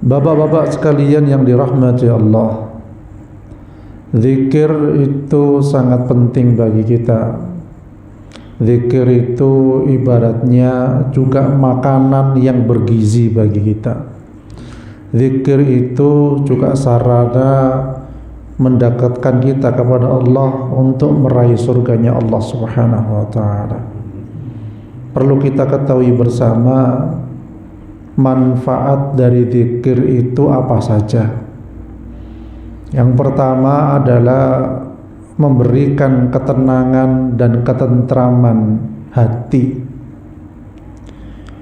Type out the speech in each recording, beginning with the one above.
Bapak-bapak sekalian yang dirahmati Allah, zikir itu sangat penting bagi kita. Zikir itu ibaratnya juga makanan yang bergizi bagi kita. Zikir itu juga sarana mendekatkan kita kepada Allah untuk meraih surganya Allah Subhanahu wa ta'ala. Perlu kita ketahui bersama manfaat dari zikir itu apa saja. Yang pertama adalah memberikan ketenangan dan ketentraman hati.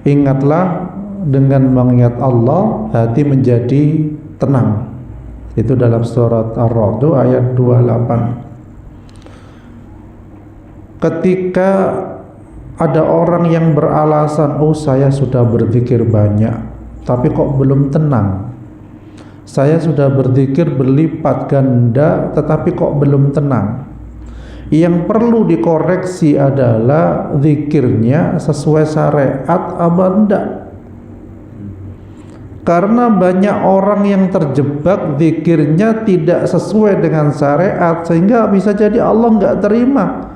Ingatlah, dengan mengingat Allah hati menjadi tenang. Itu dalam surat Ar-Ra'd ayat 28. Ketika ada orang yang beralasan, oh saya sudah berzikir banyak tapi kok belum tenang, saya sudah berzikir berlipat ganda tetapi kok belum tenang. Yang perlu dikoreksi adalah zikirnya sesuai syariat apa enggak. Karena banyak orang yang terjebak zikirnya tidak sesuai dengan syariat, sehingga bisa jadi Allah enggak terima.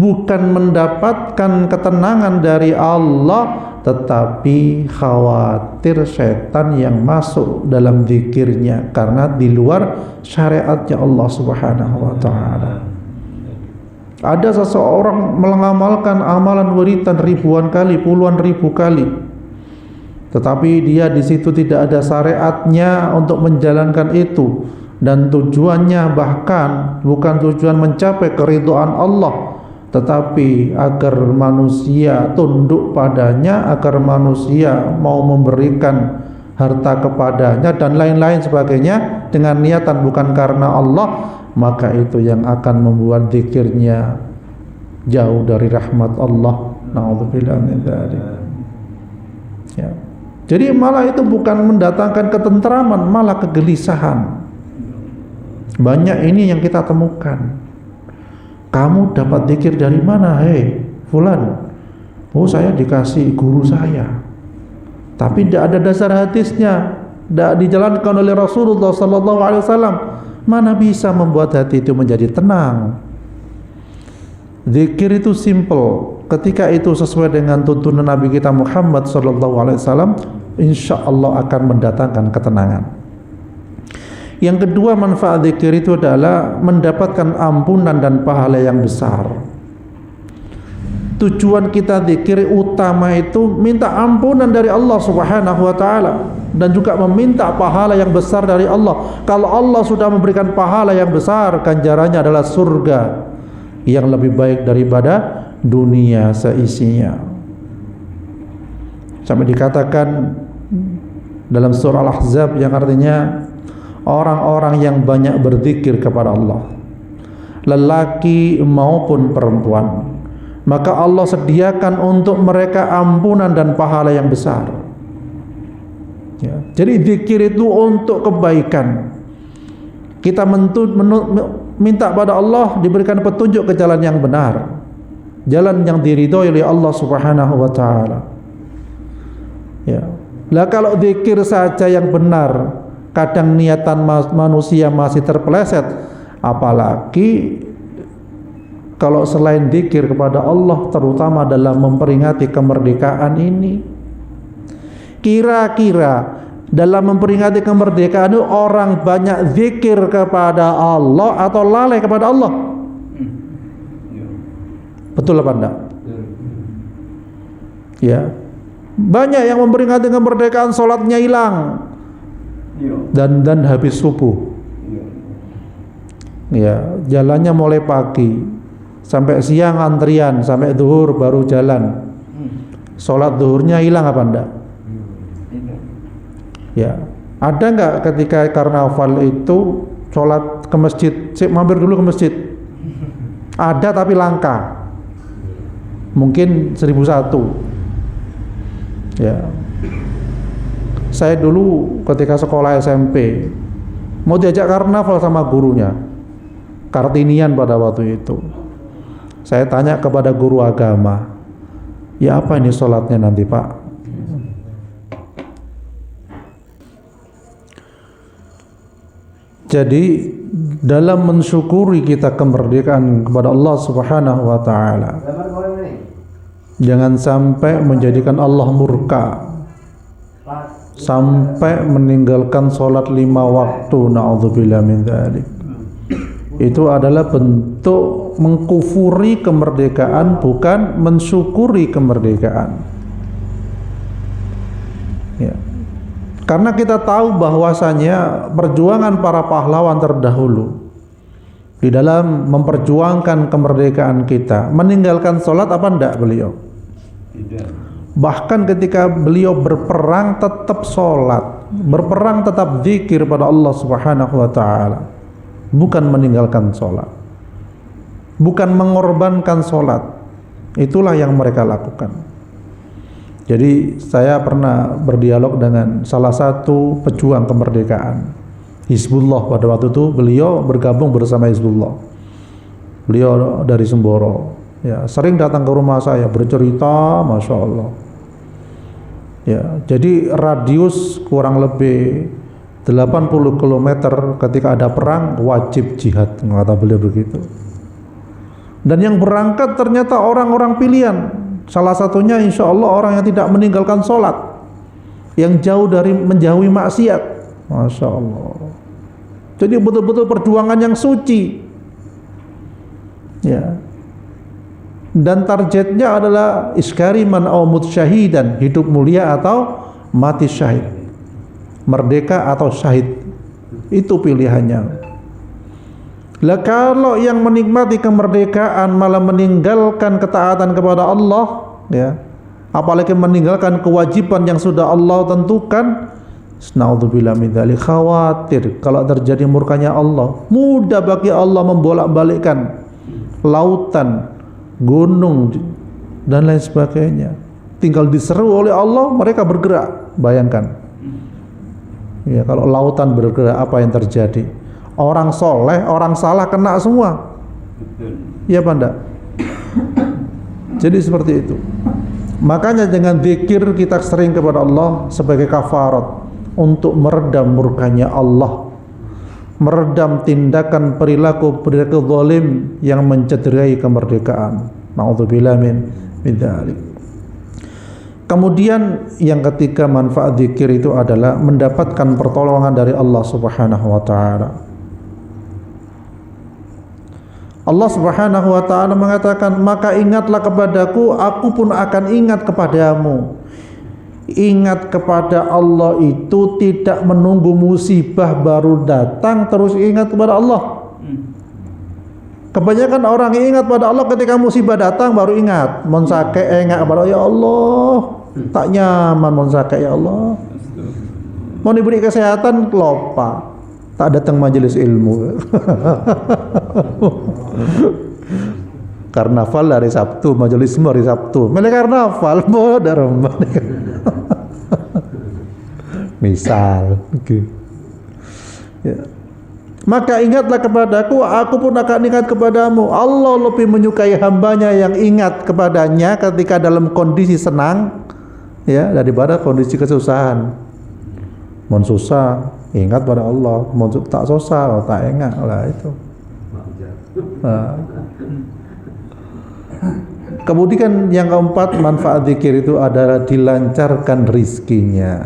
Bukan mendapatkan ketenangan dari Allah, tetapi khawatir setan yang masuk dalam zikirnya karena di luar syariatnya Allah Subhanahu wa ta'ala. Ada seseorang mengamalkan amalan wiridan ribuan kali, puluhan ribu kali, tetapi dia di situ tidak ada syariatnya untuk menjalankan itu, dan tujuannya bahkan bukan tujuan mencapai keridhaan Allah, tetapi agar manusia tunduk padanya, agar manusia mau memberikan harta kepadanya dan lain-lain sebagainya dengan niatan bukan karena Allah, maka itu yang akan membuat zikirnya jauh dari rahmat Allah. Na'udzubillah min dzalik. Ya. Jadi malah itu bukan mendatangkan ketentraman, malah kegelisahan. Banyak ini yang kita temukan. Kamu dapat zikir dari mana, hei fulan? Oh, saya dikasih guru saya, tapi tidak ada dasar hadisnya, tidak dijalankan oleh Rasulullah sallallahu alaihi wasallam. Mana bisa membuat hati itu menjadi tenang? Zikir itu simple. Ketika itu sesuai dengan tuntunan Nabi kita Muhammad sallallahu alaihi wasallam, insya Allah akan mendatangkan ketenangan. Yang kedua, manfaat zikir itu adalah mendapatkan ampunan dan pahala yang besar. Tujuan kita zikir utama itu minta ampunan dari Allah Subhanahu wa ta'ala, dan juga meminta pahala yang besar dari Allah. Kalau Allah sudah memberikan pahala yang besar, ganjarannya adalah surga yang lebih baik daripada dunia seisinya. Sampai dikatakan dalam surah Al-Ahzab yang artinya orang-orang yang banyak berzikir kepada Allah, lelaki maupun perempuan, maka Allah sediakan untuk mereka ampunan dan pahala yang besar. Ya. Jadi zikir itu untuk kebaikan. Kita minta pada Allah diberikan petunjuk ke jalan yang benar, jalan yang diridhoi oleh Allah Subhanahu wa ta'ala. Ya. Lah kalau zikir saja yang benar, kadang niatan manusia masih terpeleset, apalagi kalau selain zikir kepada Allah, terutama dalam memperingati kemerdekaan ini. Kira-kira dalam memperingati kemerdekaan itu orang banyak zikir kepada Allah atau lalai kepada Allah? Betul apa enggak? Ya, banyak yang memperingati kemerdekaan sholatnya hilang dan habis subuh. Ya, jalannya mulai pagi sampai siang antrian, sampai zuhur baru jalan. Sholat zuhurnya hilang apa enggak? Ya, ada enggak ketika karnaval itu sholat ke masjid, mampir dulu ke masjid? Ada tapi langka, mungkin 1001. Ya, saya dulu ketika sekolah SMP mau diajak karnaval sama gurunya, Kartinian pada waktu itu. Saya tanya kepada guru agama, ya apa ini sholatnya nanti Pak? Jadi dalam mensyukuri kita kemerdekaan kepada Allah Subhanahu wa taala, jangan sampai menjadikan Allah murka sampai meninggalkan sholat 5 waktu. Na'udzubillah min dzalik. Itu adalah bentuk mengkufuri kemerdekaan, bukan mensyukuri kemerdekaan. Ya. Karena kita tahu bahwasanya perjuangan para pahlawan terdahulu di dalam memperjuangkan kemerdekaan kita, meninggalkan sholat apa enggak beliau? Tidak. Bahkan ketika beliau berperang tetap sholat, berperang tetap zikir pada Allah Subhanahu wa ta'ala, bukan meninggalkan sholat, bukan mengorbankan sholat. Itulah yang mereka lakukan. Jadi saya pernah berdialog dengan salah satu pejuang kemerdekaan, Hizbullah. Pada waktu itu beliau bergabung bersama Hizbullah. Beliau dari Semboro, ya, sering datang ke rumah saya bercerita, masya Allah. Ya, jadi radius kurang lebih 80 km ketika ada perang wajib jihad, kata beliau begitu. Dan yang berangkat ternyata orang-orang pilihan. Salah satunya insya Allah orang yang tidak meninggalkan sholat, yang jauh dari menjauhi maksiat, masya Allah. Jadi betul-betul perjuangan yang suci, ya. Dan targetnya adalah iskariman au mut syahidan, hidup mulia atau mati syahid, merdeka atau syahid. Itu pilihannya. Lah kalau yang menikmati kemerdekaan malah meninggalkan ketaatan kepada Allah, ya, apalagi meninggalkan kewajiban yang sudah Allah tentukan, naudzubillah min dzalik, khawatir kalau terjadi murkanya Allah. Mudah bagi Allah membolak-balikkan lautan, gunung dan lain sebagainya. Tinggal diseru oleh Allah, mereka bergerak. Bayangkan, ya, kalau lautan bergerak apa yang terjadi? Orang soleh, orang salah kena semua. Iya apa enggak? Jadi seperti itu. Makanya dengan zikir kita sering kepada Allah sebagai kafarat untuk meredam murkanya Allah, meredam tindakan perilaku zalim yang mencederai kemerdekaan. Na'udzubillah min dzalik. Kemudian yang ketiga manfaat zikir itu adalah mendapatkan pertolongan dari Allah Subhanahu wa taala. Allah Subhanahu wa ta'ala mengatakan, maka ingatlah kepadaku, aku pun akan ingat kepadamu. Ingat kepada Allah itu tidak menunggu musibah baru datang terus ingat kepada Allah. Kebanyakan orang ingat pada Allah ketika musibah datang baru ingat. Mon sake ingat kepada ya Allah, tak nyaman mon sake ya Allah. Mau diberi kesehatan lupa, tak datang majelis ilmu. Karnaval hari Sabtu, majelis hari Sabtu. Mele karnaval mau darah. Misal, okay. Ya. Maka ingatlah kepadaku, aku pun akan ingat kepadamu. Allah lebih menyukai hambanya yang ingat kepadanya ketika dalam kondisi senang, ya, daripada kondisi kesusahan. Mun susah ingat pada Allah, mun tak susah tak ingat lah itu. Nah. Kemudian yang keempat manfaat zikir itu adalah dilancarkan rizkinya,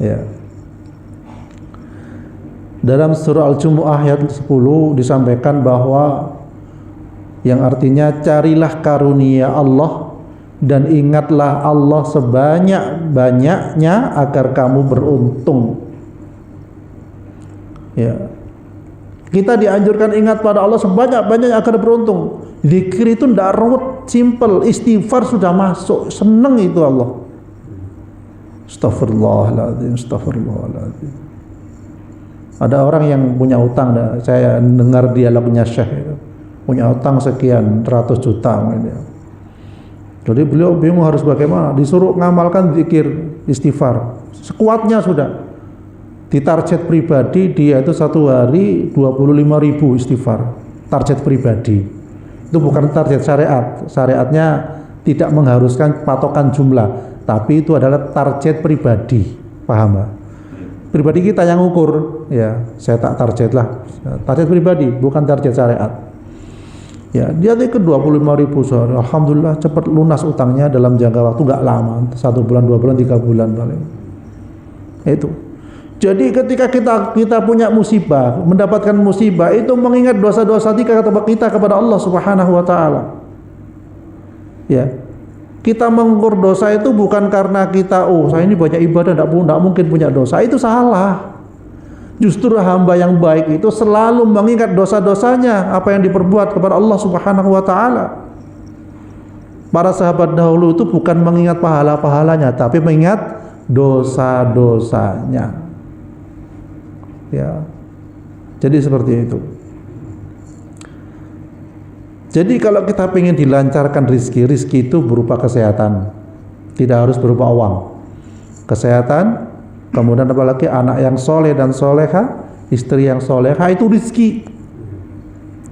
ya. Dalam surah Al-Jumu'ah ayat 10 disampaikan bahwa yang artinya carilah karunia Allah dan ingatlah Allah sebanyak-banyaknya agar kamu beruntung. Ya. Kita dianjurkan ingat pada Allah sebanyak-banyaknya agar beruntung. Zikir itu tidak ruwet, simple, istighfar sudah masuk, seneng itu Allah. Astagfirullahaladzim, astagfirullahaladzim. Ada orang yang punya utang, saya dengar dialognya Syekh itu, punya utang sekian ratus juta mungkin. Jadi beliau bingung harus bagaimana, disuruh ngamalkan zikir istighfar sekuatnya sudah. Di target pribadi dia itu satu hari 25.000 istighfar, target pribadi. Itu bukan target syariat, syariatnya tidak mengharuskan patokan jumlah, tapi itu adalah target pribadi, paham gak? Pribadi kita yang ukur, ya saya tak target lah, target pribadi bukan target syariat. Ya dia ke 25.000 sehari, alhamdulillah cepat lunas utangnya dalam jangka waktu nggak lama, 1 bulan, 2 bulan, 3 bulan paling. Itu. Jadi ketika kita punya musibah, mendapatkan musibah, itu mengingat dosa-dosa kita kepada Allah Subhanahu wa taala. Ya. Kita mengukur dosa itu bukan karena kita, saya ini banyak ibadah, tidak mungkin punya dosa. Itu salah. Justru hamba yang baik itu selalu mengingat dosa-dosanya, apa yang diperbuat kepada Allah Subhanahu wa taala. Para sahabat dahulu itu bukan mengingat pahala-pahalanya, tapi mengingat dosa-dosanya. Ya. Jadi seperti itu. Jadi kalau kita ingin dilancarkan rizki itu berupa kesehatan, tidak harus berupa uang. Kesehatan, kemudian apalagi anak yang soleh dan soleha, istri yang soleha, itu rizki.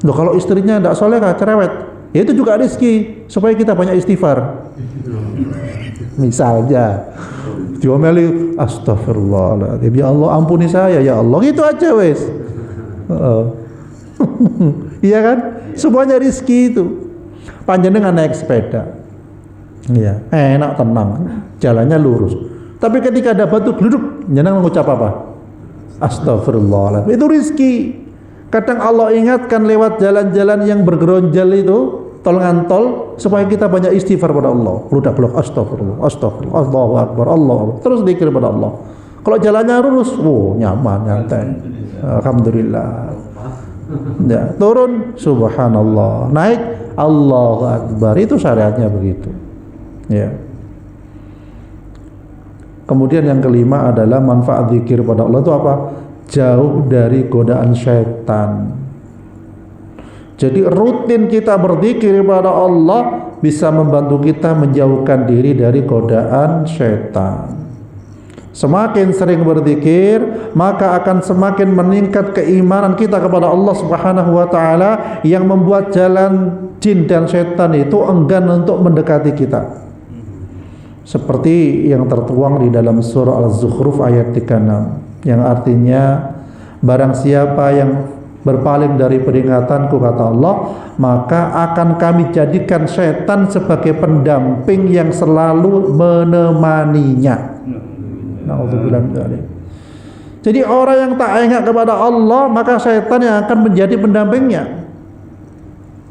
Loh, kalau istrinya tidak soleha, cerewet, ya itu juga rizki, supaya kita banyak istighfar. Misalnya diomeli, astagfirullahaladzim, ya Allah ampuni saya, ya Allah, gitu aja wes. Iya kan? Semuanya rizki itu. Panjenengan naik sepeda, iya, enak, tenang, jalannya lurus. Tapi ketika ada batu geluduk, jenengan mengucap apa? Astagfirullahaladzim. Itu rizki. Kadang Allah ingatkan lewat jalan-jalan yang bergeronjal itu, tol-ngantol, supaya kita banyak istighfar pada Allah. Beludak-beluk, astagfirullah, astagfirullah, Allahu Akbar, Allah Akbar. Terus zikir pada Allah. Kalau jalannya lurus, nyaman, nyantai. Alhamdulillah. Ya, turun subhanallah, naik Allahu Akbar. Itu syariatnya begitu. Ya. Kemudian yang kelima adalah manfaat zikir pada Allah itu apa? Jauh dari godaan syaitan. Jadi rutin kita berzikir pada Allah bisa membantu kita menjauhkan diri dari godaan syaitan. Semakin sering berzikir, maka akan semakin meningkat keimanan kita kepada Allah Subhanahu wa taala, yang membuat jalan jin dan setan itu enggan untuk mendekati kita. Seperti yang tertuang di dalam surah Al-Zukhruf ayat 36, yang artinya barang siapa yang berpaling dari peringatanku, kata Allah, maka akan kami jadikan setan sebagai pendamping yang selalu menemaninya. Na'udzubillah min dzalik. Jadi orang yang tak ingat kepada Allah, maka setan yang akan menjadi pendampingnya.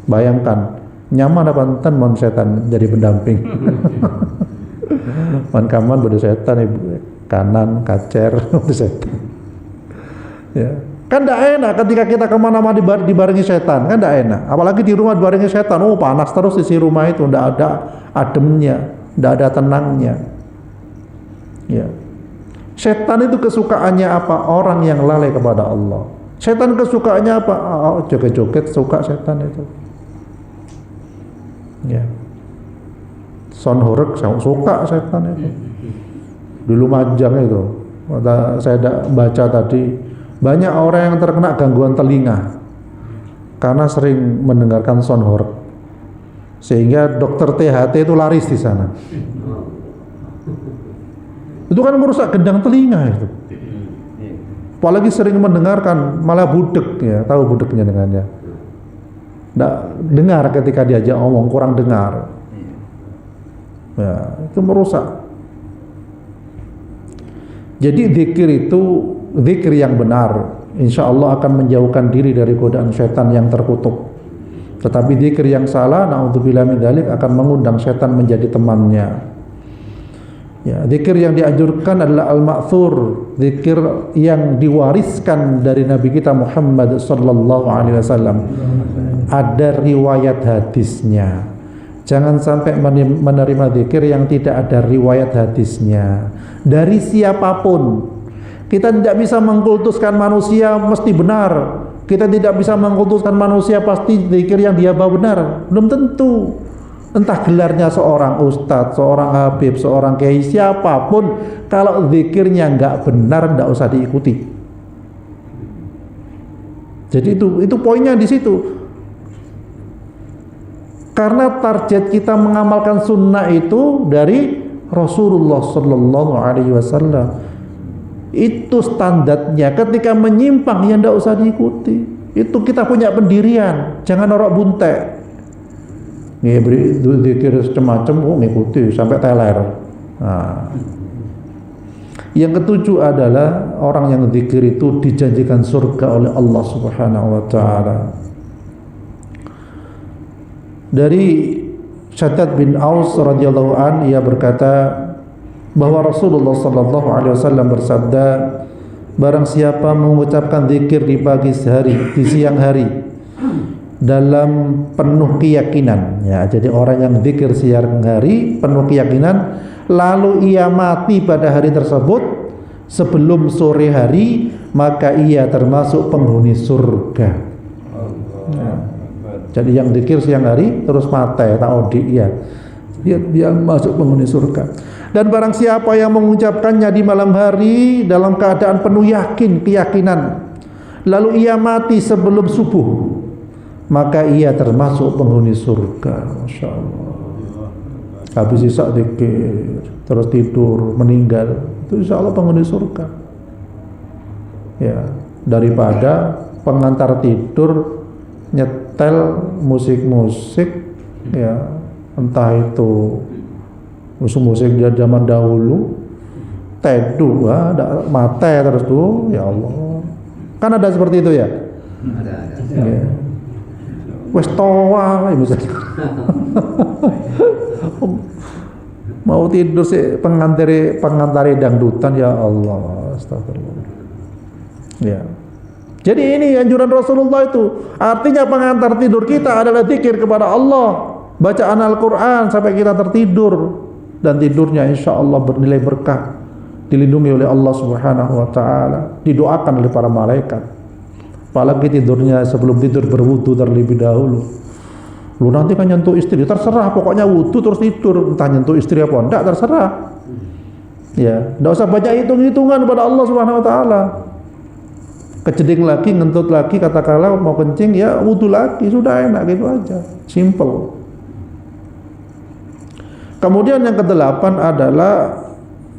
Bayangkan, nyaman apa enten mon setan jadi pendamping. Man kaman bodoh setan, kanan kacer bodoh setan. Ya. Kan tidak enak ketika kita kemana-mana dibarengi setan, kan tidak enak. Apalagi di rumah dibarengi setan, panas terus isi rumah itu, tidak ada ademnya, tidak ada tenangnya. Ya. Setan itu kesukaannya apa? Orang yang lalai kepada Allah. Setan kesukaannya apa? Joget-joget suka setan itu. Ya. Son horeg suka setan itu. Di Lumajang itu, saya baca tadi, banyak orang yang terkena gangguan telinga karena sering mendengarkan son horeg, sehingga dokter THT itu laris di sana. Itu kan merusak gendang telinga itu. Apalagi sering mendengarkan, malah budek, ya, tahu budeknya dengannya. Nggak dengar ketika diajak ngomong, kurang dengar. Ya, itu merusak. Jadi zikir itu, zikir yang benar, insya Allah akan menjauhkan diri dari godaan setan yang terkutuk. Tetapi zikir yang salah, na'udzubillah min dzalik, akan mengundang setan menjadi temannya. Ya, zikir yang dianjurkan adalah al-ma'thur, zikir yang diwariskan dari Nabi kita Muhammad sallallahu alaihi wasallam. Ada riwayat hadisnya. Jangan sampai menerima zikir yang tidak ada riwayat hadisnya dari siapapun. Kita tidak bisa mengkultuskan manusia mesti benar. Kita tidak bisa mengkultuskan manusia pasti zikir yang dia bawa benar. Belum tentu. Entah gelarnya seorang ustadz, seorang habib, seorang kiai, siapapun, kalau zikirnya nggak benar, nggak usah diikuti. Jadi itu poinnya di situ. Karena target kita mengamalkan sunnah itu dari Rasulullah Sallallahu Alaihi Wasallam. Itu standarnya. Ketika menyimpang ya ndak usah diikuti. Itu kita punya pendirian, jangan norok buntek. Nggih beri zikir macam-macam ngikuti sampai teler. Nah. Yang ketujuh adalah orang yang zikir itu dijanjikan surga oleh Allah Subhanahu wa taala. Dari Shaddad bin Aus radhiyallahu an, ia berkata bahwa Rasulullah sallallahu alaihi wasallam bersabda, barang siapa mengucapkan zikir di pagi hari, di siang hari dalam penuh keyakinan, ya, jadi orang yang zikir siang hari penuh keyakinan, lalu ia mati pada hari tersebut sebelum sore hari, maka ia termasuk penghuni surga. Ya. Jadi yang zikir siang hari terus mati tak odi, ya, dia masuk penghuni surga. Dan barang siapa yang mengucapkannya di malam hari dalam keadaan penuh keyakinan, lalu ia mati sebelum subuh, maka ia termasuk penghuni surga. Masya Allah. Habis isak zikir terus tidur meninggal, itu insya Allah penghuni surga. Ya, daripada pengantar tidur nyetel musik-musik, ya, entah itu musik-musik dari zaman dahulu, teduh, mate terus tuh, ya Allah. Kan ada seperti itu ya. Ada. Ya. Wes toa, ya misalnya. Mau tidur sih pengantari dangdutan, ya Allah, astagfirullah. Ya. Jadi ini anjuran Rasulullah itu. Artinya pengantar tidur kita adalah zikir kepada Allah, bacaan Al-Quran sampai kita tertidur, dan tidurnya insya Allah bernilai berkah, dilindungi oleh Allah Subhanahu wa taala, didoakan oleh para malaikat. Apalagi tidurnya sebelum tidur berwudu terlebih dahulu. Lu nanti kan nyentuh istri, terserah, pokoknya wudu terus tidur, entah nyentuh istri apa enggak, terserah. Ya, enggak usah banyak hitung-hitungan pada Allah Subhanahu wa taala. Kejeding lagi, ngentut lagi, katakanlah mau kencing, ya wudu lagi, sudah enak gitu aja, simple. Kemudian yang kedelapan adalah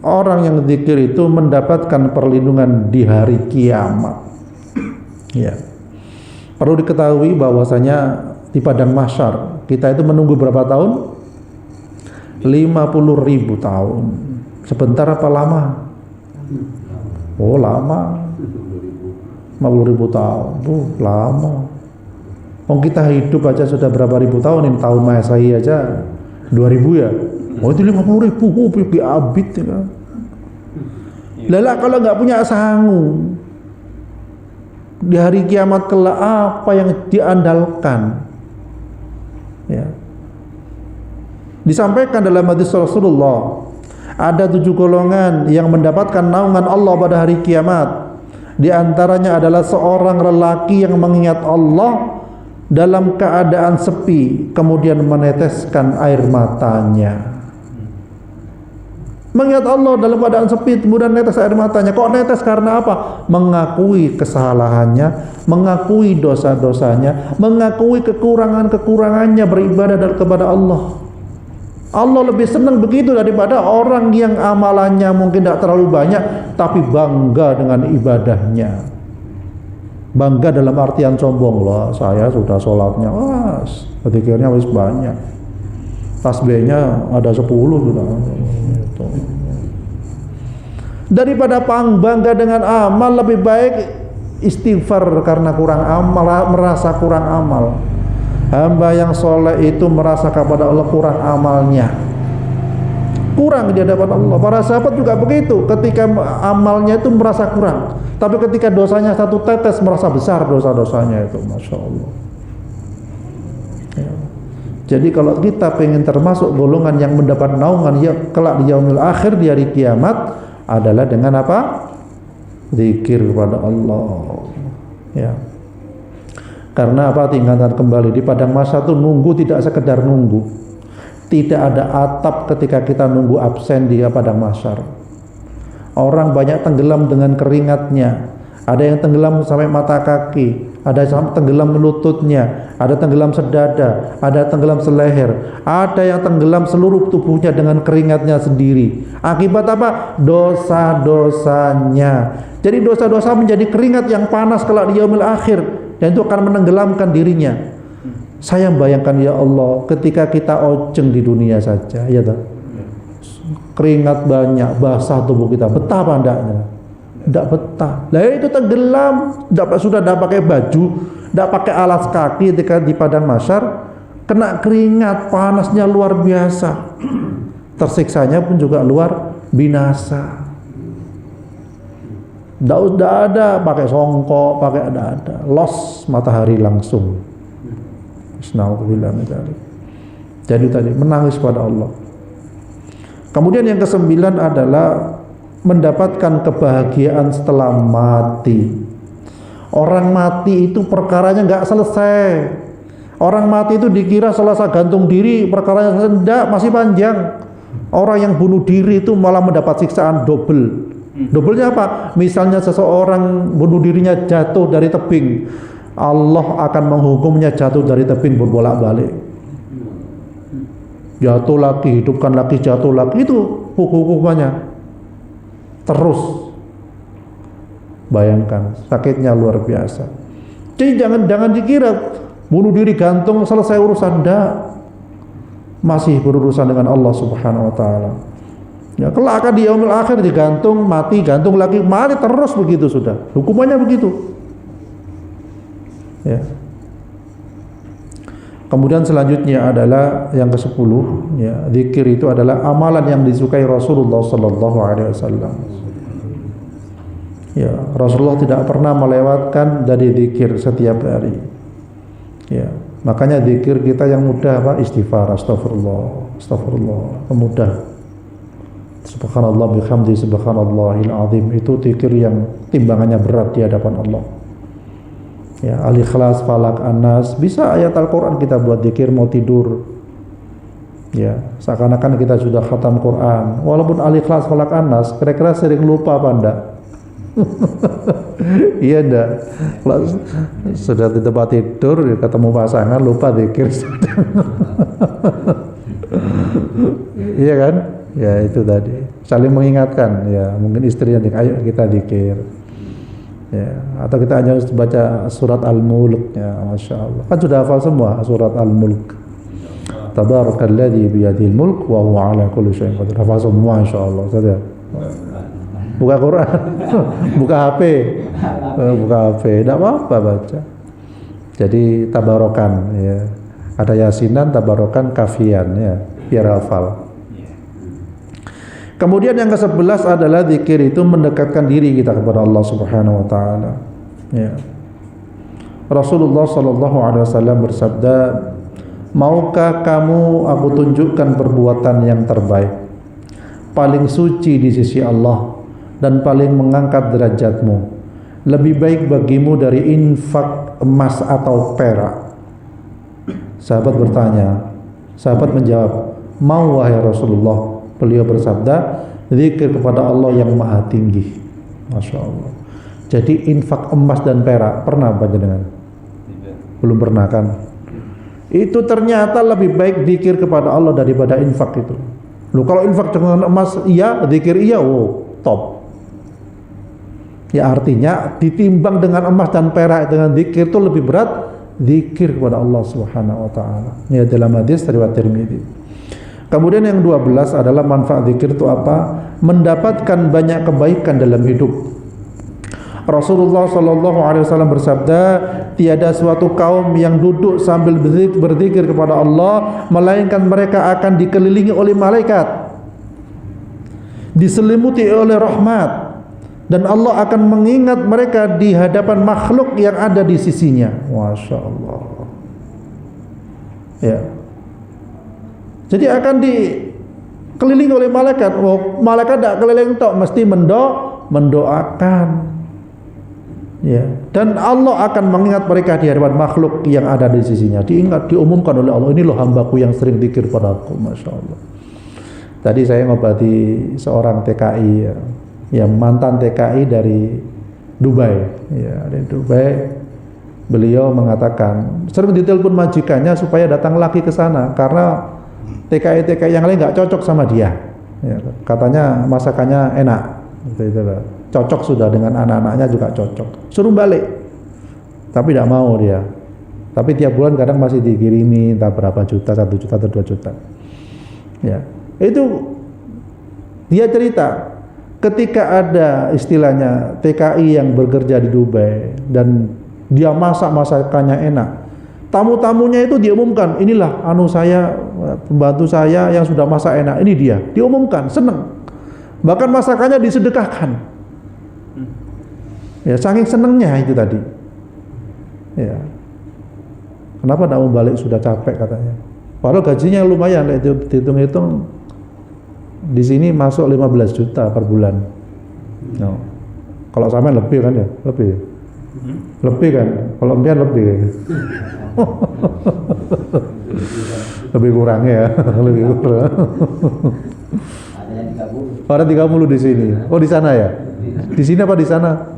orang yang zikir itu mendapatkan perlindungan di hari kiamat. Ya. Perlu diketahui bahwasanya di padang mahsyar kita itu menunggu berapa tahun? 50.000 tahun. Sebentar apa lama? Oh lama. 50.000 tahun. Lama. Oh kita hidup aja sudah berapa ribu tahun, ini tahun Masehi aja 2000 ya. Oh itu 50.000, oh pergi abid ya. Lala kalau nggak punya sangu di hari kiamat kelak, apa yang diandalkan? Ya. Disampaikan dalam hadis Rasulullah, ada 7 golongan yang mendapatkan naungan Allah pada hari kiamat. Di antaranya adalah seorang lelaki yang mengingat Allah dalam keadaan sepi, kemudian meneteskan air matanya. Mengingat Allah dalam keadaan sepi, kemudian netes air matanya. Kok netes? Karena apa? Mengakui kesalahannya, mengakui dosa-dosanya, mengakui kekurangan-kekurangannya beribadah kepada Allah. Allah lebih senang begitu daripada orang yang amalannya mungkin tidak terlalu banyak, tapi bangga dengan ibadahnya. Bangga dalam artian sombong, lah saya sudah sholatnya, zikirnya wis banyak, tasbihnya ada 10 sudah. Daripada bangga dengan amal, lebih baik istighfar karena kurang amal, merasa kurang amal. Hamba yang soleh itu merasa kepada Allah kurang amalnya, kurang di hadapan Allah. Para sahabat juga begitu, ketika amalnya itu merasa kurang, tapi ketika dosanya 1 tetes merasa besar dosa-dosanya itu, Masya Allah. Ya. Jadi kalau kita pengen termasuk golongan yang mendapat naungan ya kelak di yaumil akhir, di hari kiamat, adalah dengan apa? Zikir kepada Allah. Ya. Karena apa? Tinggalkan kembali di padang mahsyar itu nunggu tidak sekedar nunggu. Tidak ada atap ketika kita nunggu absen di padang mahsyar. Orang banyak tenggelam dengan keringatnya. Ada yang tenggelam sampai mata kaki. ada tenggelam lututnya, ada tenggelam sedada, ada tenggelam seleher, ada yang tenggelam seluruh tubuhnya dengan keringatnya sendiri. Akibat apa? Dosa-dosanya. Jadi dosa-dosa menjadi keringat yang panas kelak di yaumil akhir, dan itu akan menenggelamkan dirinya. Saya bayangkan ya Allah, ketika kita ojeng di dunia saja, ya tak? Keringat banyak, basah tubuh kita, betah apa enggaknya? Tidak betah. Lah itu tenggelam, sudah tidak pakai baju, tidak pakai alas kaki ketika di padang mahsyar, kena keringat, panasnya luar biasa. Tersiksanya pun juga luar binasa. Tidak ada pakai songkok, pakai ada, los matahari langsung. Bismillah. Jadi tadi menangis pada Allah. Kemudian yang kesembilan adalah mendapatkan kebahagiaan setelah mati. Orang mati itu perkaranya nggak selesai. Orang mati itu dikira selesai gantung diri, perkaranya selesai. Enggak, masih panjang. Orang yang bunuh diri itu malah mendapat siksaan double. Doublenya apa? Misalnya seseorang bunuh dirinya jatuh dari tebing, Allah akan menghukumnya jatuh dari tebing berbolak-balik. Jatuh lagi, hidupkan lagi, jatuh lagi, itu hukumannya. Terus bayangkan sakitnya luar biasa. Jadi jangan dikira bunuh diri gantung selesai urusan, enggak, masih berurusan dengan Allah Subhanahu wa taala. Ya, kelak akan di yaumil akhir digantung, mati, gantung lagi, mati terus begitu sudah. Hukumannya begitu. Ya. Kemudian selanjutnya adalah yang ke-10, ya, zikir itu adalah amalan yang disukai Rasulullah sallallahu alaihi wasallam. Ya, Rasulullah tidak pernah melewatkan dari zikir setiap hari. Ya, makanya zikir kita yang mudah apa? Istighfar, astagfirullah, astagfirullah, mudah. Subhanallah bihamdi subhanallahil azim, itu zikir yang timbangannya berat di hadapan Allah. Ya, Al-Ikhlas, Falak, An-Nas, bisa ayat Al-Quran kita buat zikir mau tidur. Ya, seakan-akan kita sudah khatam Quran. Walaupun Al-Ikhlas, Falak, An-Nas, kira-kira sering lupa apa enggak? Iya enggak? Kalau sudah di tempat tidur, ketemu pasangan, lupa zikir. Iya kan? Ya itu tadi, saling mengingatkan. Ya, mungkin istrinya, ayo kita zikir. Ya, atau kita hanya baca surat Al-Mulk, ya, Masya Allah, kan sudah hafal semua surat Al-Mulk. Tabarakalladzi biyadihil mulk wa huwa ala kulli syai'in qadir. Hafal semua insyaallah. Sudah. Buka Quran, buka HP, buka HP, tidak apa-apa baca. Jadi tabarokan, ya. Ada yasinan, tabarokan, kafian, ya, biar hafal. Kemudian yang ke-11 adalah zikir itu mendekatkan diri kita kepada Allah Subhanahu wa taala. Ya. Rasulullah sallallahu alaihi wasallam bersabda, "Maukah kamu aku tunjukkan perbuatan yang terbaik, paling suci di sisi Allah dan paling mengangkat derajatmu, lebih baik bagimu dari infak emas atau perak?" Sahabat bertanya, sahabat menjawab, "Mau wahai Rasulullah." Beliau bersabda, zikir kepada Allah yang maha tinggi. Masya Allah. Jadi infak emas dan perak pernah panjenengan? Belum pernah kan? Itu ternyata lebih baik zikir kepada Allah daripada infak itu. Loh, kalau infak dengan emas iya, zikir iya, oh top. Ya artinya ditimbang dengan emas dan perak dengan zikir itu lebih berat zikir kepada Allah Subhanahu wa taala. Ya, dalam hadis riwayat Tirmidzi. Kemudian yang 12 adalah manfaat zikir itu apa? Mendapatkan banyak kebaikan dalam hidup. Rasulullah sallallahu alaihi wasallam bersabda, tiada suatu kaum yang duduk sambil berzikir kepada Allah melainkan mereka akan dikelilingi oleh malaikat, diselimuti oleh rahmat, dan Allah akan mengingat mereka di hadapan makhluk yang ada di sisinya. Masya Allah. Ya. Jadi akan dikelilingi oleh malaikat. Oh, malaikat tidak keliling tok, mesti mendoakan. Ya. Dan Allah akan mengingat mereka di hadapan makhluk yang ada di sisinya. Diingat, diumumkan oleh Allah, ini loh hambaku yang sering zikir padaku. Masya Allah. Tadi saya ngobati seorang TKI, ya, yang mantan TKI dari Dubai. Ya, dari Dubai. Beliau mengatakan sering ditelepon majikannya supaya datang lagi ke sana karena TKI yang lain nggak cocok sama dia. Ya, katanya masakannya enak, gitu, cocok sudah dengan anak-anaknya juga cocok. Suruh balik, tapi tidak mau dia. Tapi tiap bulan kadang masih dikirimi entah berapa juta, 1 juta atau 2 juta. Ya, itu dia cerita ketika ada istilahnya TKI yang bekerja di Dubai dan dia masak masakannya enak. Tamu-tamunya itu diumumkan, inilah saya, pembantu saya yang sudah masak enak, ini dia. Diumumkan, senang. Bahkan masakannya disedekahkan. Ya, saking senangnya itu tadi. Ya. Kenapa tidak mau balik, sudah capek katanya. Padahal gajinya lumayan, dihitung-hitung di sini masuk 15 juta per bulan. No. Kalau sama lebih kan ya, lebih kan, kalau empian lebih. Lebih kurang ya, lebih kurang. Ada 30 di sini. Oh di sana ya? Di sini apa di sana?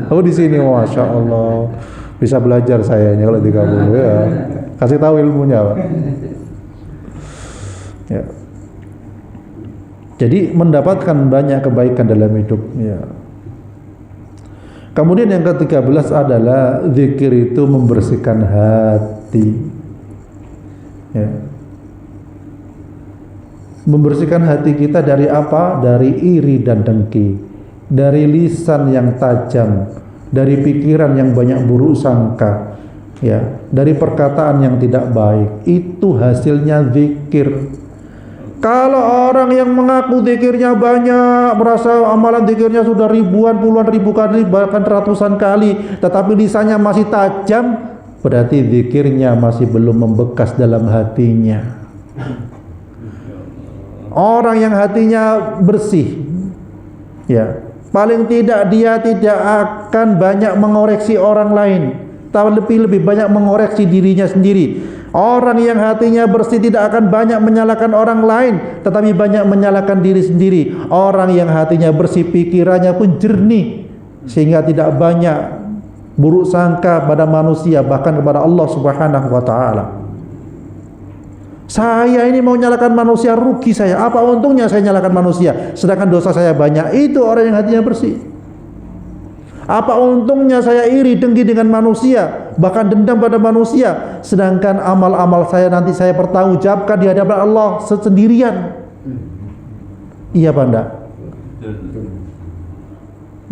Oh di sini, masya Allah. Bisa belajar saya ini kalau 30 ya. Kasih tahu ilmunya Pak. Ya. Jadi mendapatkan banyak kebaikan dalam hidup. Ya. Kemudian yang ke-13 adalah zikir itu membersihkan hati. Ya. Membersihkan hati kita dari apa? Dari iri dan dengki, dari lisan yang tajam, dari pikiran yang banyak buruk sangka, ya, dari perkataan yang tidak baik. Itu hasilnya zikir. Kalau orang yang mengaku zikirnya banyak, merasa amalan zikirnya sudah ribuan, puluhan ribu kali, bahkan ratusan kali, tetapi lisannya masih tajam, berarti zikirnya masih belum membekas dalam hatinya. Orang yang hatinya bersih, ya, paling tidak dia tidak akan banyak mengoreksi orang lain, tapi lebih banyak mengoreksi dirinya sendiri. Orang yang hatinya bersih tidak akan banyak menyalahkan orang lain, tetapi banyak menyalahkan diri sendiri. Orang yang hatinya bersih, pikirannya pun jernih, sehingga tidak banyak buruk sangka pada manusia, bahkan kepada Allah Subhanahu wa ta'ala. Saya ini mau nyalakan manusia, rugi saya. Apa untungnya saya nyalakan manusia, sedangkan dosa saya banyak? Itu orang yang hatinya bersih. Apa untungnya saya iri, dengki dengan manusia, bahkan dendam pada manusia, sedangkan amal-amal saya nanti saya pertanggungjawabkan di hadapan Allah sendirian. Iya Pak enggak?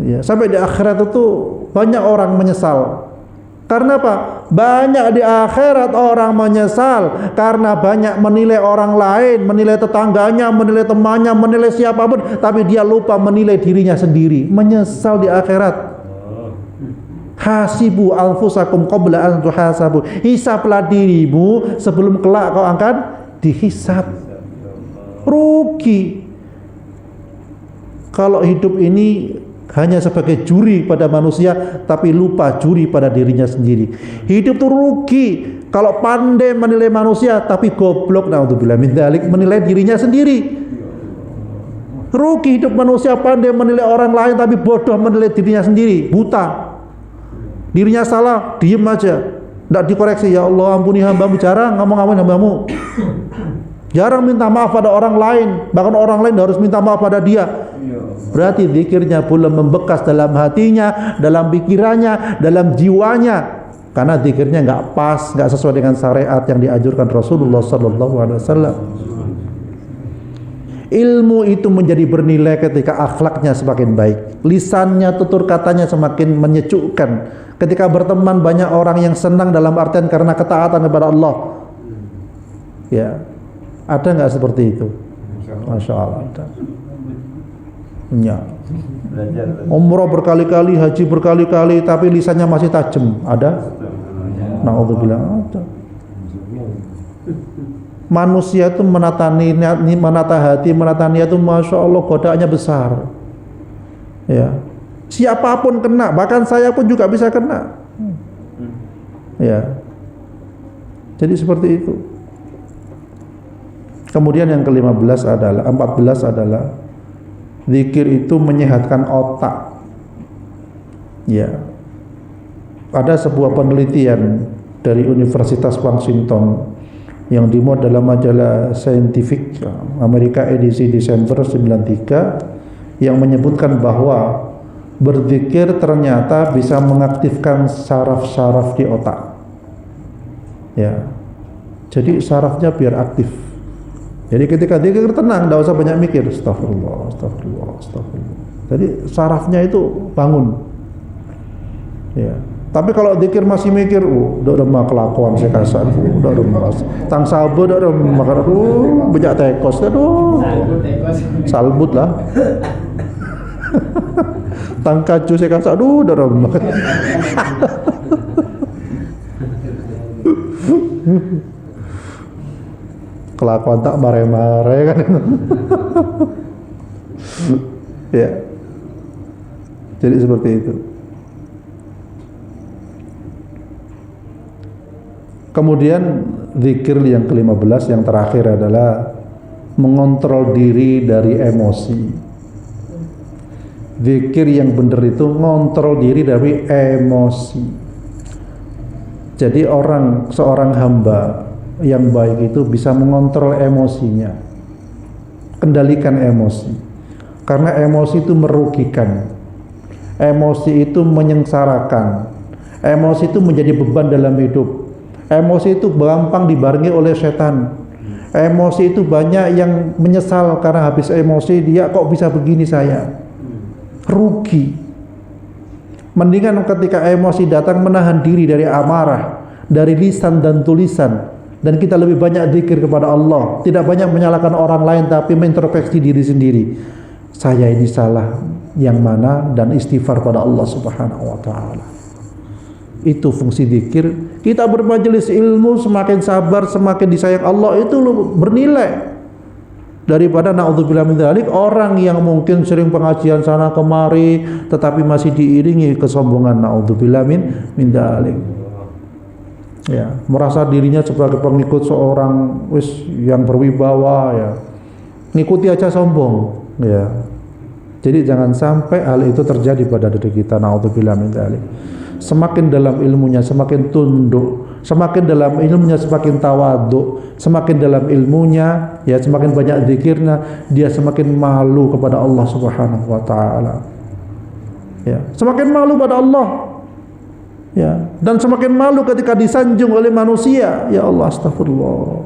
Ya, sampai di akhirat itu banyak orang menyesal. Karena apa? Banyak di akhirat orang menyesal karena banyak menilai orang lain, menilai tetangganya, menilai temannya, menilai siapapun, tapi dia lupa menilai dirinya sendiri. Menyesal di akhirat. Hasibu anfusakum qabla an tuhasabu. Hisablah dirimu sebelum kelak kau akan dihisab. Rugi kalau hidup ini hanya sebagai juri pada manusia tapi lupa juri pada dirinya sendiri. Hidup tuh rugi kalau pandai menilai manusia tapi goblok, naudzubillah min dzalik, menilai dirinya sendiri. Rugi hidup manusia pandai menilai orang lain tapi bodoh menilai dirinya sendiri, buta. Dirinya salah, diem aja, tidak dikoreksi. Ya Allah ampuni hambamu, jarang ngomong-ngomong hambamu, jarang minta maaf pada orang lain, bahkan orang lain harus minta maaf pada dia. Berarti zikirnya belum membekas dalam hatinya, dalam pikirannya, dalam jiwanya, karena zikirnya nggak pas, nggak sesuai dengan syariat yang dianjurkan Rasulullah SAW. Ilmu itu menjadi bernilai ketika akhlaknya semakin baik, lisannya, tutur katanya semakin menyejukkan. Ketika berteman banyak orang yang senang dalam artian karena ketaatan kepada Allah. Ya, ada nggak seperti itu? Masya Allah ada. Ya. Umroh berkali-kali, haji berkali-kali, tapi lisannya masih tajam. Ada? Naudzubillah, ada. Manusia itu menata hati, menata niat itu, masya Allah, godaannya besar. Ya, siapapun kena, bahkan saya pun juga bisa kena. Ya, jadi seperti itu. Kemudian yang ke-14 adalah, 14 adalah zikir itu menyehatkan otak. Ya, ada sebuah penelitian dari Universitas Washington yang dimuat dalam majalah Scientific Amerika edisi Desember 93 yang menyebutkan bahwa berzikir ternyata bisa mengaktifkan saraf-saraf di otak. Ya. Jadi sarafnya biar aktif. Jadi ketika zikir tenang, tidak usah banyak mikir. Astagfirullah, astagfirullah, astagfirullah. Jadi sarafnya itu bangun. Ya. Tapi kalau zikir masih mikir, udah mah kelakuan saya kasar, udah mas, tang sabu, udah makan, banyak tekos, salbut lah, tang kacu saya kasar, udah makan. Kelakuan tak mare-mare kan. Ya. Jadi seperti itu. Kemudian zikir yang ke-15 yang terakhir adalah mengontrol diri dari emosi. Zikir yang benar itu mengontrol diri dari emosi. Jadi seorang hamba yang baik itu bisa mengontrol emosinya, kendalikan emosi. Karena emosi itu merugikan, emosi itu menyengsarakan, emosi itu menjadi beban dalam hidup. Emosi itu gampang dibarengi oleh setan. Emosi itu banyak yang menyesal karena habis emosi dia kok bisa begini saya. Rugi. Mendingan ketika emosi datang menahan diri dari amarah, dari lisan dan tulisan, dan kita lebih banyak zikir kepada Allah, tidak banyak menyalahkan orang lain tapi mengintrospeksi diri sendiri. Saya ini salah yang mana, dan istighfar pada Allah Subhanahu wa taala. Itu fungsi zikir. Kita bermajelis ilmu semakin sabar, semakin disayang Allah, itu bernilai daripada naudzubillah min dzalik orang yang mungkin sering pengajian sana kemari tetapi masih diiringi kesombongan, naudzubillah min dzalik. Ya, merasa dirinya sebagai pengikut seorang yang berwibawa, ya. Ngikuti aja sombong, ya. Jadi jangan sampai hal itu terjadi pada diri kita, naudzubillah min dzalik. Semakin dalam ilmunya semakin tunduk, semakin dalam ilmunya semakin tawadhu, semakin dalam ilmunya ya semakin banyak zikirnya, dia semakin malu kepada Allah Subhanahu wa taala. Ya, semakin malu pada Allah. Ya, dan semakin malu ketika disanjung oleh manusia. Ya Allah, astagfirullah.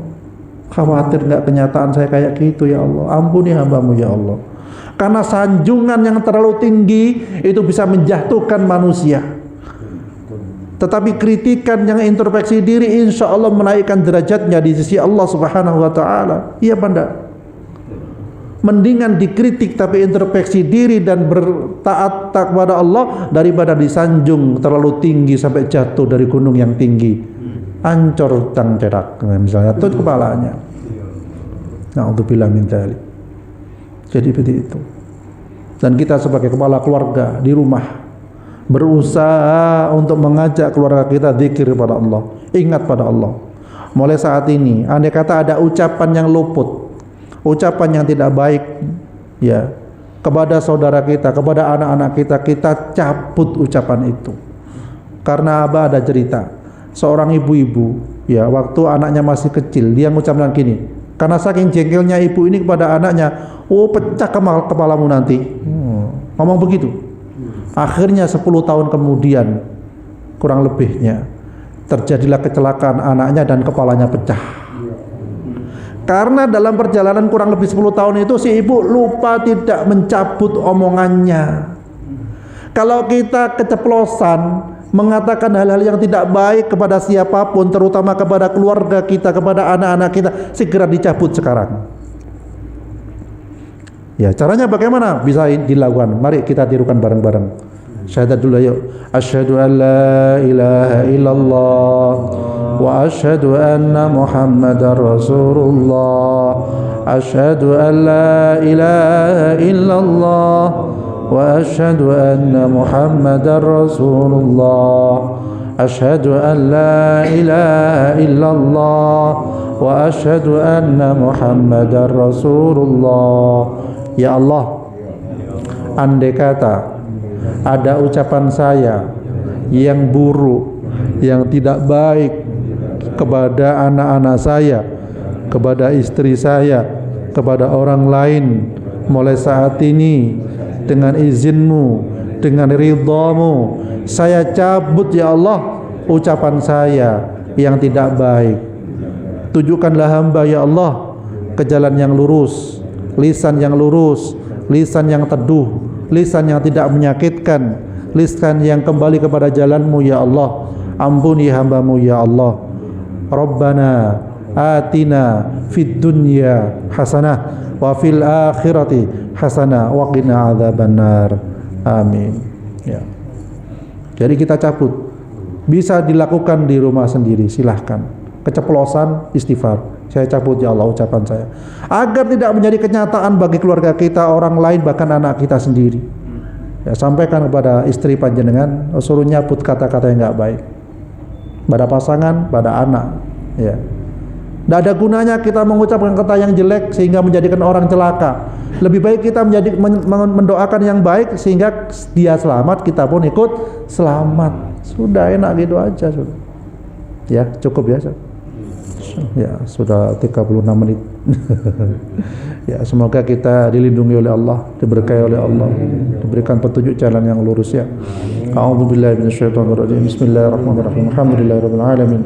Khawatir enggak kenyataan saya kayak gitu, ya Allah. Ampuni hamba-Mu ya Allah. Karena sanjungan yang terlalu tinggi itu bisa menjatuhkan manusia. Tetapi kritikan yang introspeksi diri insya Allah menaikkan derajatnya di sisi Allah Subhanahu wa taala. Iya apa enggak? Mendingan dikritik tapi introspeksi diri dan bertaat kepada Allah daripada disanjung terlalu tinggi sampai jatuh dari gunung yang tinggi. Ancur tang cerak misalnya tuh kepalanya. Na'udzubillah min dzalik. Jadi seperti itu. Dan kita sebagai kepala keluarga di rumah berusaha untuk mengajak keluarga kita zikir kepada Allah, ingat pada Allah. Mulai saat ini, andai kata ada ucapan yang luput, ucapan yang tidak baik, ya, kepada saudara kita, kepada anak-anak kita, kita cabut ucapan itu. Karena ada cerita, seorang ibu-ibu, ya, waktu anaknya masih kecil, dia mengucapkan gini, karena saking jengkelnya ibu ini kepada anaknya, pecah kepalamu nanti, ngomong begitu. Akhirnya 10 tahun kemudian kurang lebihnya terjadilah kecelakaan anaknya dan kepalanya pecah. Karena dalam perjalanan kurang lebih 10 tahun itu si ibu lupa tidak mencabut omongannya. Kalau kita keceplosan mengatakan hal-hal yang tidak baik kepada siapapun, terutama kepada keluarga kita, kepada anak-anak kita, segera dicabut sekarang. Ya, caranya bagaimana bisa dilakukan? Mari kita tirukan bareng-bareng. Syahadat dulu yuk. Asyhadu an la ilaha illallah wa asyhadu anna Muhammadar Rasulullah. Asyhadu an la ilaha illallah wa asyhadu anna Muhammadar Rasulullah. Asyhadu an la ilaha illallah wa asyhadu anna Muhammadar Rasulullah. Ya Allah, andai kata ada ucapan saya yang buruk, yang tidak baik kepada anak-anak saya, kepada istri saya, kepada orang lain, mulai saat ini dengan izin-Mu, dengan ridha-Mu, saya cabut ya Allah ucapan saya yang tidak baik. Tunjukkanlah hamba ya Allah ke jalan yang lurus, lisan yang lurus, lisan yang teduh, lisan yang tidak menyakitkan, lisan yang kembali kepada jalan-Mu ya Allah. Ampuni hamba-Mu ya Allah. Rabbana atina fid dunya hasanah wa fil akhirati hasanah wa qina adzabannar. Amin. Ya. Jadi kita cabut. Bisa dilakukan di rumah sendiri, silahkan. Keceplosan istighfar. Saya cabut ya Allah ucapan saya. Agar tidak menjadi kenyataan bagi keluarga kita, orang lain, bahkan anak kita sendiri. Ya, sampaikan kepada istri panjenengan, suruh nyabut kata-kata yang enggak baik. Pada pasangan, pada anak, ya. Tidak ada gunanya kita mengucapkan kata yang jelek sehingga menjadikan orang celaka. Lebih baik kita mendoakan yang baik sehingga dia selamat, kita pun ikut selamat. Sudah enak gitu aja, sudah. Ya, cukup ya. Ya, sudah 36 menit. Ya, semoga kita dilindungi oleh Allah, diberkahi oleh Allah, diberikan petunjuk jalan yang lurus ya. A'udzubillahi minasyaitonirrajim. Bismillahirrahmanirrahim. Alhamdulillahirabbil alamin.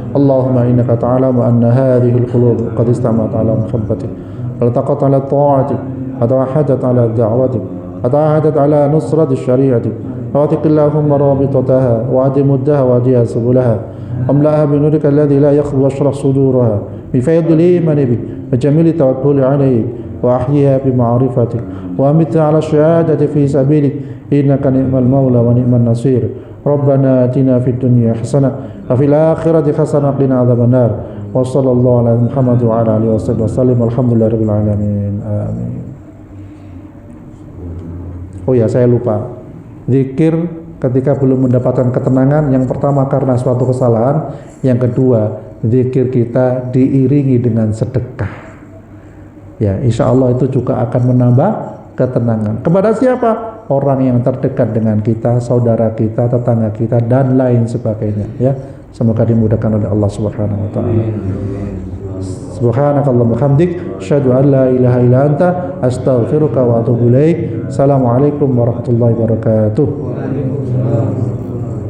Allahumma innaka ta'lamu anna hadhihi al-qulub qad istamat ala muhabbatik wa taqat ala ta'atik wa tawahadat ala da'watik wa tawahadat ala nusrati syari'atik wa atiqillahumma rabitataha wa adimuddaha wa adiha subulaha amlaha binurika alladhi la yakhlu washrah suduraha bifayadil imani bik wa jamili tawakkuli alayhi wa ahyiha bima'rifatik wa amitha ala syahadati fi sabilik innaka ni'mal maula wa ni'man nasir. Rabbana atina fid dunya hasanah wa fil akhirati hasanah wa qina adzabannar. Wa sallallahu ala Muhammad wa ala alihi wasallam. Alhamdulillahirabbil alamin. Amin. Oh ya, saya lupa. Zikir ketika belum mendapatkan ketenangan, yang pertama karena suatu kesalahan, yang kedua zikir kita diiringi dengan sedekah. Ya, insya Allah itu juga akan menambah ketenangan. Kepada siapa? Orang yang terdekat dengan kita, saudara kita, tetangga kita, dan lain sebagainya. Ya, semoga dimudahkan oleh Allah Subhanahu Wa Taala. Subhanakallahumma hamdik, asyhadu an la ilaha illa anta, astaghfiruka wa atubu ilaik. Assalamualaikum warahmatullahi wabarakatuh.